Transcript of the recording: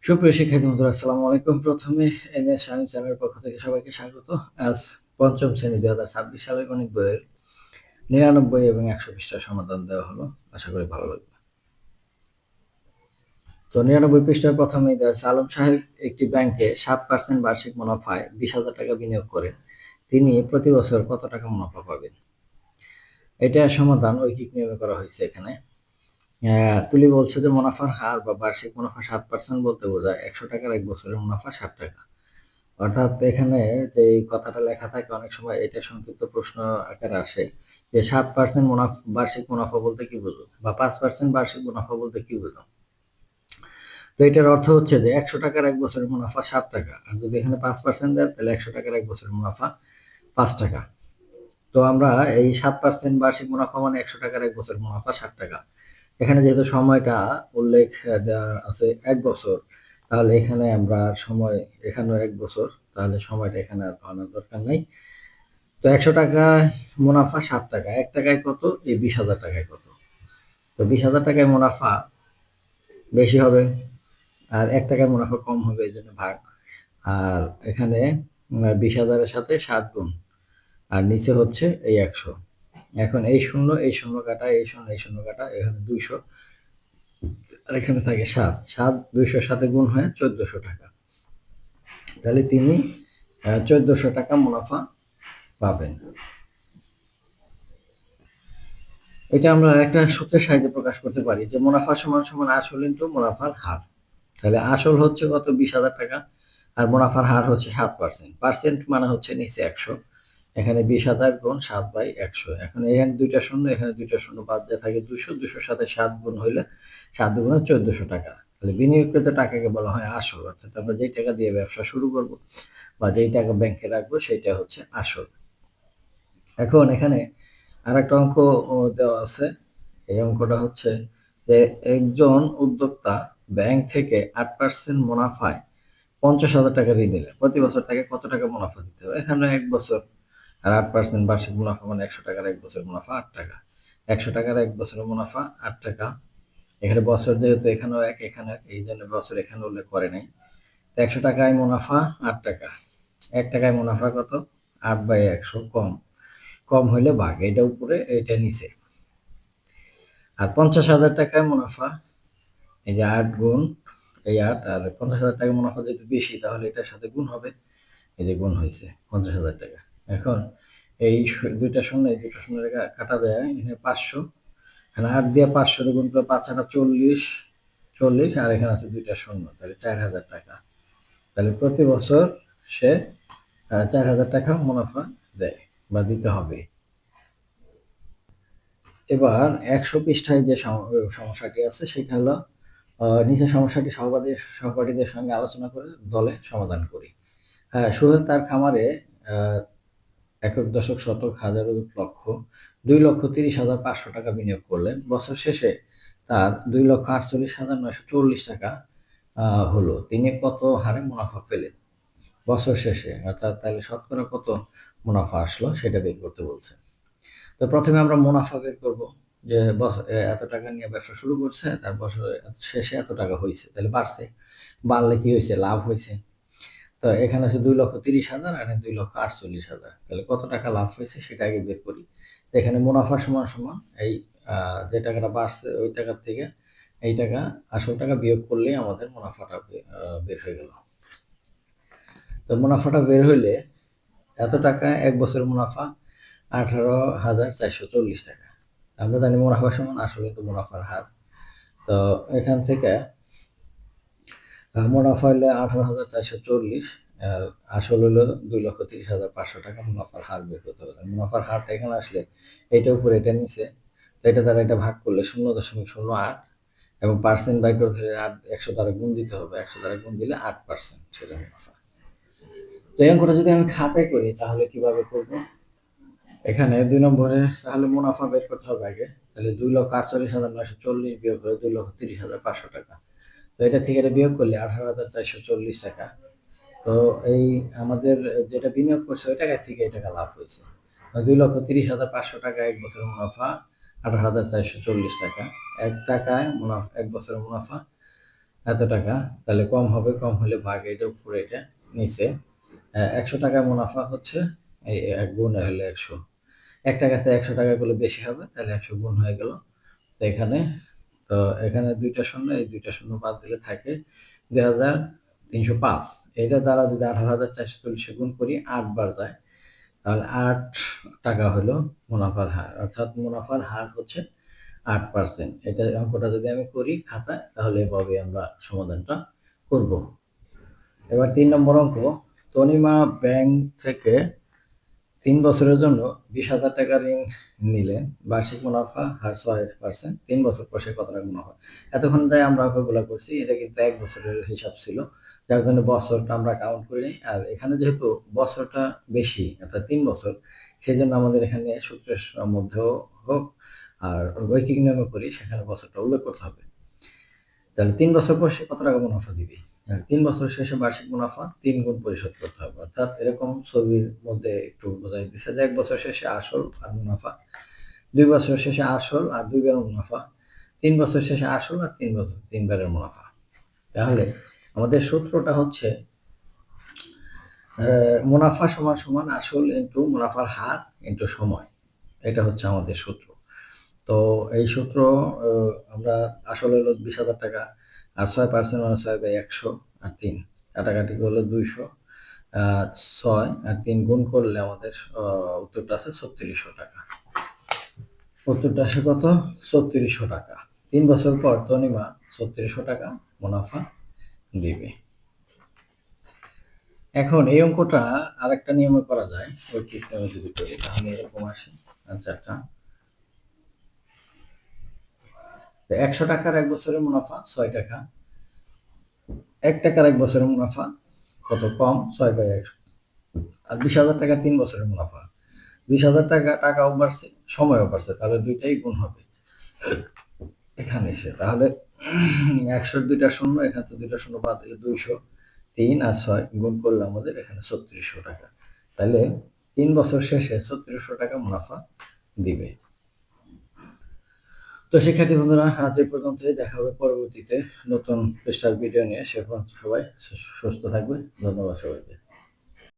সুপ্রিয় শিক্ষার্থী বন্ধুরা, আসসালামু আলাইকুম। প্রথমে এমএস সায়েন্স চ্যানেলের পক্ষ থেকে সবাইকে স্বাগত। আজ পঞ্চম শ্রেণী 2026 সালের গণিত বইয়ের 99 এবং 100 পৃষ্ঠার সমাধান দেওয়া হলো। আশা করি ভালো লাগবে। তো 99 পৃষ্ঠার প্রথমেই দেওয়া আছে, আলম সাহেব একটি ব্যাংকে 7% বার্ষিক মুনাফায় 20,000 টাকা বিনিয়োগ করেন। তিনি প্রতি বছর কত টাকা মুনাফা পাবেন? এটা সমাধান ঐকিক নিয়মে করা হয়েছে। এখানে তুলি বলছে যে মুনাফার হার বা বার্ষিক মুনাফা 7% বলতে বোঝায় 100 টাকার এক বছরের মুনাফা 60 টাকা। অর্থাৎ এখানে যে এই কথাটা লেখা থাকে অনেক সময় এটা সংক্ষিপ্ত প্রশ্ন আকারে আসে যে 7% বার্ষিক মুনাফা বলতে কি বুঝো, বা 5% বার্ষিক মুনাফা বলতে কি বুঝো। তো এটার অর্থ হচ্ছে যে 100 টাকার এক বছরের মুনাফা 7 টাকা, আর যদি এখানে 5% দেয় তাহলে 100 টাকার এক বছরের মুনাফা 5 টাকা। তো আমরা এই 7% বার্ষিক মুনাফা মানে 100 টাকার এক বছরের মুনাফা 60 টাকা। এখানে যেহেতু সময়টা উল্লেখ দেওয়া আছে 1 বছর, তাহলে এখানে আমরা সময় এখানেও 1 বছর, তাহলে সময়টা এখানে আর পাওয়ানোর দরকার নাই। তো 100 টাকায় মুনাফা 7 টাকা, 1 টাকায় কত? এই 20,000 টাকায় কত? তো 20,000 টাকায় মুনাফা বেশি হবে আর 1 টাকায় মুনাফা কম হবে, এই জন্য ভাগ। আর এখানে 20,000-এর সাথে 7 গুণ, আর নিচে হচ্ছে এই 100। এখন এই শূন্য এই শূন্য কাটা, এই শূন্য এই শূন্য কাটা, এখানে 200 আর এখানে থাকে 7। 7 200-র সাথে গুণ হয়ে 1400 টাকা। তাহলে তিনি 1400 টাকা মুনাফা পাবেন। এটা আমরা একটা সূত্রের সাহায্যে প্রকাশ করতে পারি যে মুনাফা সমান সমান আসল ইনটু মুনাফার হার। তাহলে আসল হচ্ছে কত? 20,000 টাকা, আর মুনাফার হার হচ্ছে 7%। পার্সেন্ট মানে হচ্ছে নিচে 100, এখানে 20,000 গুণ 7/100। এখন এখানে দুইটা শূন্য, এখানে দুইটা শূন্য, বাদ যায় থাকে 200। 200-র সাথে 7 গুণ হইলে 7 গুণে 1400 টাকা। তাহলে বিনিয়োগকৃত টাকাকে বলা হয় আসল, অর্থাৎ আমরা যেই টাকা দিয়ে ব্যবসা শুরু করব বা যেই টাকা ব্যাংকে রাখবো সেটা হচ্ছে আসল। এখন এখানে আরেকটা অঙ্ক দেওয়া আছে। এই অঙ্কটা হচ্ছে যে একজন উদ্যোক্তা ব্যাংক থেকে 8% মুনাফায় 50,000 টাকা ঋণ নিলেন। প্রতি বছর তাকে কত টাকা মুনাফা দিতে হবে? এখানে 1 বছর আর 8% বার্ষিক মুনাফা মানে 100 টাকার 1 বছরের মুনাফা 8 টাকা। 100 টাকার 1 বছরের মুনাফা 8 টাকা। এখানে বছর যেহেতু এখানেও 1 এখানে 1, এই জন্য বছর এখানে উল্লেখ করে নাই। 100 টাকায় মুনাফা 8 টাকা। 1 টাকায় মুনাফা কত? 8/100। কম কম হইলে ভাগ, এটা উপরে এটা নিচে। আর 50,000 টাকায় মুনাফা, এই যে 8 গুণ এই 8, আর 50,000 টাকা মুনাফা যেহেতু বেশি তাহলে এটার সাথে গুণ হবে, এই যে গুণ হয়েছে 50,000 টাকা। এখন এই দুইটা শূন্য এই দুইটা শূন্য কাটা যায়, এখানে 500, এখানে 8 দিয়ে 500 গুণ করে 5 8 40, 40, আর এখানে আছে দুইটা শূন্য, তাহলে 4,000 টাকা। তাহলে প্রতি বছর সে 4,000 টাকা মুনাফা দেয় বা দিতে হবে। এবার 100 পৃষ্ঠায় যে সমস্যাটি আছে সেটা হলো, নিচের সমস্যাটি সহপাঠীদের সঙ্গে আলোচনা করে দলে সমাধান করি। হ্যাঁ, সোহেল তার খামারে একক দশক শতক হাজারো লক্ষ 2,30,500 টাকা বিনিয়োগ করলেন। বছর শেষে তার 2,48,940 টাকা হলো। তিনি কত হারে মুনাফা পেলেন বছর শেষে? অর্থাৎ তাহলে শতকরা কত মুনাফা আসলো সেটা বের করতে বলছে। তো প্রথমে আমরা মুনাফা বের করব, যে এত টাকা নিয়ে ব্যবসা শুরু করছে, তার বছর শেষে এত টাকা হয়েছে, তাহলে বাড়ছে। বাড়লে কি হয়েছে? লাভ হয়েছে। তো এখানে আছে 2,30,000 আর 2,48,000, তাহলে কত টাকা লাভ হয়েছে সেটা আগে বের করি। এখানে মুনাফা সমান সমান এই যে টাকাটা বাড়ছে ওই টাকার থেকে এই টাকা আসল টাকা বিয়োগ করলেই আমাদের মুনাফাটা বের হয়ে গেল। তো মুনাফাটা বের হইলে এত টাকা এক বছরের মুনাফা 18,440 টাকা। আমরা জানি মুনাফা সমান আসল ইনটু মুনাফার হার। তো এখান থেকে মুনাফা হইলে 18,440, আর আসল হলো 2,30,500 টাকা। মুনাফার হার বের করতে হবে। মুনাফার হারটা এখানে আসলে এইটা উপরে এটা নিচে, তো এটা দ্বারা এটা ভাগ করলে 0.08, এবং পার্সেন্ট বাই করতে হলে 100 দ্বারা গুণ দিতে হবে। 100 দ্বারা গুণ দিলে 8%, সেটা মুনাফা। তো এই অঙ্কটা যদি আমি খাতায় করি তাহলে কিভাবে করব? এখানে 2 নম্বরে তাহলে মুনাফা বের করতে হবে আগে। তাহলে 2,48,940 বিয়োগ করে 2,30,500 টাকা। তো এটা থেকে এটা বিয়োগ করলে 18,440 টাকা। তো এই আমাদের যেটা বিনিয়োগ করছে ওই টাকা থেকে এই টাকা লাভ হয়েছে। 2,30,500 টাকা এক বছরের মুনাফা 18,440 টাকা। 1 টাকায় মুনাফা, 1 বছরের মুনাফা এত টাকা, তাহলে কম হবে, কম হলে ভাগ, এটা উপরে এটা নিচে। 100 টাকা মুনাফা হচ্ছে এই এক গুণ হলে 100, একটা গাছে 100 টাকা করলে বেশি হবে, তাহলে 100 গুণ হয়ে গেল। তো এখানে, দুইটা শূন্য, এই দুইটা শূন্য বাদ দিলে থাকে 2305। এটা দ্বারা যদি 18,440 গুণ করি 8 বার যায়, তাহলে 8 টাকা হলো মুনাফার হার, অর্থাৎ মুনাফার হার হচ্ছে 8%। এটা অঙ্কটা যদি আমি করি খাতায়, তাহলে এভাবে আমরা সমাধানটা করব। এবার 3 নম্বর অঙ্ক, তনিমা ব্যাংক থেকে 3 বছরের জন্য 20,000 টাকা ঋণ নিলেন, বার্ষিক মুনাফা হার 6%, 3 বছর পর সে কত টাকা মুনাফা। এতক্ষণ তাই আমরা অঙ্কগুলো করছি, এটা কিন্তু 1 বছরের হিসাব ছিল, যার জন্য বছরটা আমরা কাউন্ট করিনি। আর এখানে যেহেতু বছরটা বেশি, অর্থাৎ 3 বছর, সেই জন্য আমাদের এখানে সূত্রের মধ্যেও হোক আর রৈখিক নিয়মে করি, সেখানে বছরটা উল্লেখ করতে হবে। তাহলে 3 বছর পর সে কত টাকা মুনাফা দিবে। 3 বছর শেষে বার্ষিক মুনাফা 3 গুণ পরিশোধ করতে হবে, অর্থাৎ এরকম ছবির মধ্যে একটু বোঝাই দিচ্ছে যে 1 বছর শেষে আসল আর মুনাফা, 2 বছর শেষে আসল আর 2 বারের মুনাফা, 3 বছর শেষে আসল আর 3 বছর 3 বারের মুনাফা। তাহলে আমাদের সূত্রটা হচ্ছে মুনাফা সমান সমান আসল ইন্টু মুনাফার হার ইন্টু সময়, এটা হচ্ছে আমাদের সূত্র। তো এই সূত্র আমরা আসলে হলো 20,000 টাকা, আর 6% মানে 6/100, আর 3 কাটাকাটি করলে 200, 6 আর 3 গুণ করলে আমাদের উত্তরটা আছে 3600 টাকা। উত্তরটা আসে কত? 3600 টাকা। 3 বছর পর তনিমা 3600 টাকা মুনাফা দিবে। এখন এই অঙ্কটা আরেকটা নিয়মে করা যায়, ওই সিস্টেমে যদি করি তাহলে এরকম আসে। আচ্ছা, 100 টাকার 1 বছরের মুনাফা 6 টাকা, 1 টাকার 1 বছরের মুনাফা কত? কম, 6/100। আর 20,000 টাকা 3 বছরের মুনাফা, 20,000 টাকা টাকাও বাড়ছে, সময়ও বাড়ছে, তাহলে দুইটাই গুণ হবে এখানে এসে। তাহলে 100 দুইটা শূন্য, এখান থেকে দুইটা শূন্য বাদ দিলে 200, 3 আর 6 গুণ করলে আমাদের এখানে 3600 টাকা। তাহলে 3 বছর শেষে 3600 টাকা মুনাফা দিবে। তো শিক্ষার্থী বন্ধুরা, আজ এ পর্যন্তই, দেখা হবে পরবর্তীতে নতুন পৃষ্ঠার ভিডিও নিয়ে। সে পর্যন্ত সবাই সুস্থ থাকবে। ধন্যবাদ সবাইকে।